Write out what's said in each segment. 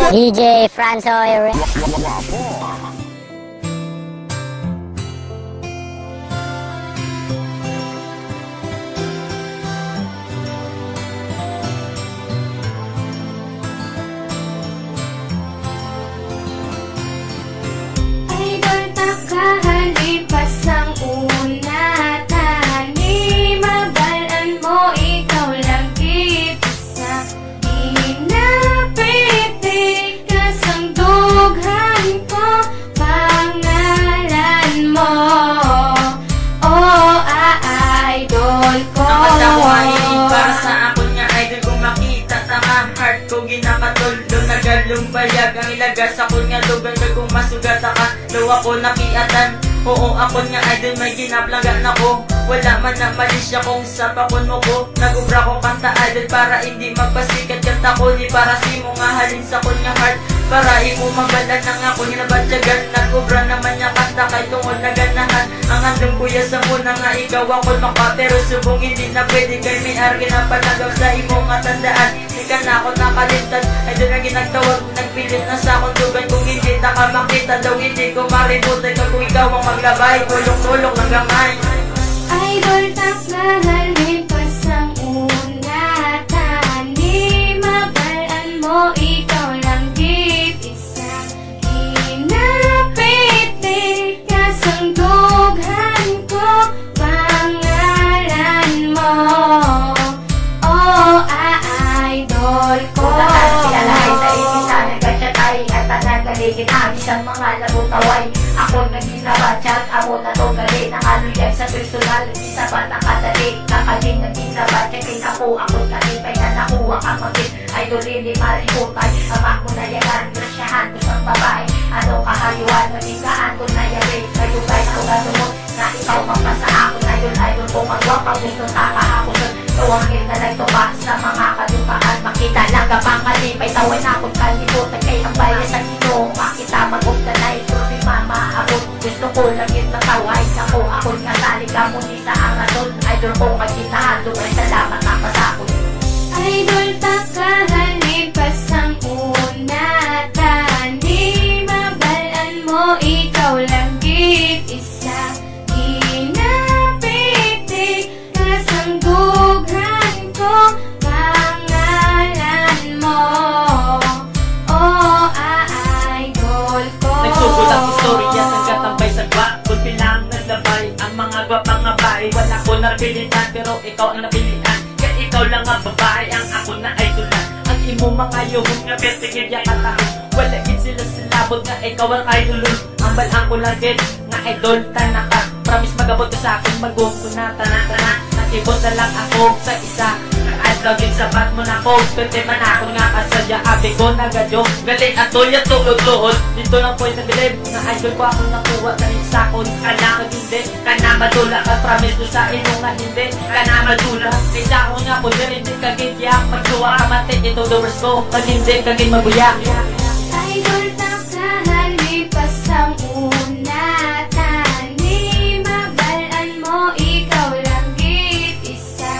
DJ Francoy. Lumpayag ang ilagas ako nga lugar kung masugat ka daw ako nakiatan. Oo ako nga idol may ginaplangan ako. Wala man na malis siya kung sa pakon mo ko. Nag-ubra ko kanta idol para hindi magpasikat kanta ko. Di para si mo nga halin sa kunya heart. Para imo magalan ng ako nga nabatyagan. Nag-ubra naman niya kanta kay tungod na ganahan. Ang handong kuya sa muna nga ikaw ako maka. Pero subong hindi na pwede kay may argi na panagaw sa imo nga tandaan. Di ka na ako nakalintad idol na ginagtawag. Nagpilit na sa akong dugan kung hindi na ka makita. Daw hindi ko maributan kung ikaw ang maglabay. Tulong-tulong ng gamay. Idol taknahalin pasang una. Tani mabalaan mo ikaw lang git isa. Hinapiti kasang dughan ko pangalan mo. Oh, idol ko. Ulaan sinalahay sa ibisan. Nagkasyatay at tanagaligin ang isang mga labutaway. Ako naginabatsat, ako na to gali. Nangaluyag sa personal, isa pa nakadali. Nakaling naginabatsat, kay ako kalipay na nakuha kang magit. Idol hindi marihutay, ama ko na yagan. Grasyahan ko sa babae, ano kahayuan. Nabigaan ko na yari, kayugay ako ganumot. Na ikaw mapasa ako na yun. Idol ko magwapa, gusto nakahakot. Tuwangin na nagtupa sa mga kalupaan. Makita lang kapang kalipay, tawin akong kalibot. Kay ang bayan sa ginoo, makita mag-upta na ito. Mama ako, gusto ko lang yung nataway. Ako nga talika mo ni sa angaton. Idol ko magkitahan, dumay salamat na pasakot. Idol takahalin pasang una. Tani mabalaan mo ikaw lang git isa. Hinapiti kasang dughan ko pangalan mo. Oh, idol ko. Nagsusulat istorya ng katambay sa gwa. Kulpi lang naglabay ang mga gwapang ngabay. Wala ko napilitan pero ikaw ang napilian. Kaya ikaw lang ang babae ang ako na idolan. Ang imo mga yuhon nga bertigil ya katahon. Wala gid sila silabot nga ikaw ang idolon. Ang balang ko lang gid nga idol tanaka. Promise magabot ka sa akin magum ko na tanan-tanan. Nakibot na lang ako sa isa. Laging sabat mo na ko, pwede man ako nga kasadya. Abi ko nagadyo, galing atol ya tulog-tuod. Dito lang po'y nabilib, nga idol ko ako nakuha. Dahil sa akin, ka na hindi, ka na madula. Ka promise ko sa ino nga hindi, ka na madula. Kaysa ako nga po, hindi kagidyak. Magsuwa ka mati, ito doors ko. Pag hindi kagid mabuyak. Idol taknahalin pasang una. Tani mabalaan mo ikaw lang git isa.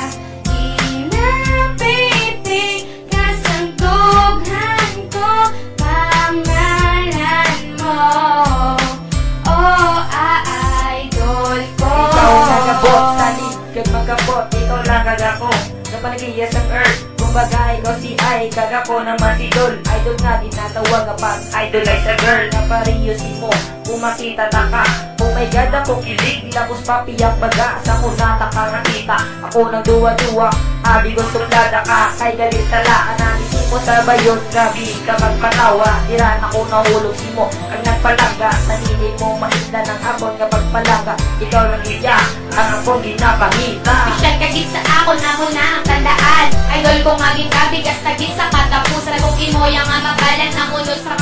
Magkabot, ikaw lang kagako napanagiya sa earth. Kumbaga ikaw si ay kagako naman idol. Idol nga tinatawag kapag idol ay sa girl. Napariyusin mo, kung makita taka. Oh my god ako kilig, lapos papiyak baga. Sa kunata ka nakita, ako nang duwa-duwa. Abi ko suplada ka, kay galit tala. Analisin mo sa bayon, gabi ka magpatawa. Diran ako nahulog si mo, ang nagpalaga. Sanili mo mahigla ng hapon kapag palaga. Ikaw lang iya, ang akong ginapangita. Pisyal kagit sa ako na mo na ang tandaan. Idol ko nga ginkabigas tagit sa katapusan. Kung imo yang mabalan na munod sa